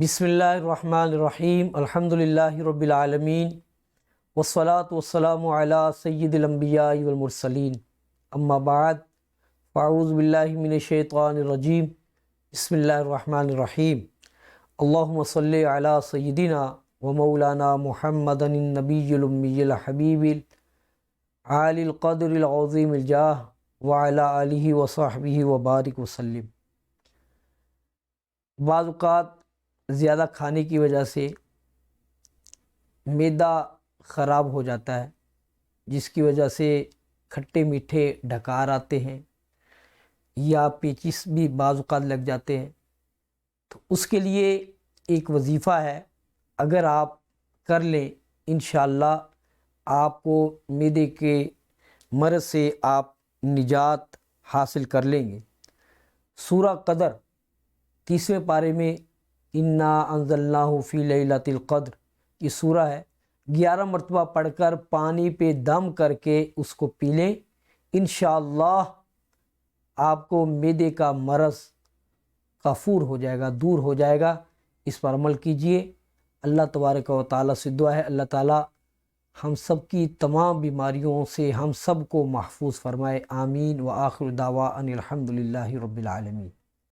بسم اللہ الرحمن الرحیم الحمدللہ رب العالمین والصلاة والسلام علی سید الانبیاء والمرسلین اما بعد فاعوذ باللہ من الشیطان الرجیم بسم اللہ الرحمن الرحیم اللہم صلی علی سیدنا و مولانا محمد النبی الامی الحبیب عالی القدر العظیم الجاہ وعلی آلہ وصحبہ وبارک وسلم۔ بعض اوقات زیادہ کھانے کی وجہ سے معدہ خراب ہو جاتا ہے، جس کی وجہ سے کھٹے میٹھے ڈھکار آتے ہیں یا پیچس بھی بعض اوقات لگ جاتے ہیں۔ تو اس کے لیے ایک وظیفہ ہے، اگر آپ کر لیں انشاءاللہ آپ کو معدے کے مرض سے آپ نجات حاصل کر لیں گے۔ سورہ قدر 30ویں پارے میں انا انزلناہ فی لیلۃ القدر یہ سورہ ہے، 11 مرتبہ پڑھ کر پانی پہ دم کر کے اس کو پی لیں، انشاءاللہ آپ کو معدے کا مرض غفور ہو جائے گا، دور ہو جائے گا۔ اس پر عمل کیجئے۔ اللہ تبارک و تعالیٰ سے دعا ہے اللہ تعالیٰ ہم سب کی تمام بیماریوں سے ہم سب کو محفوظ فرمائے، آمین۔ وآخر دعوانا الحمدللہ رب العالمین۔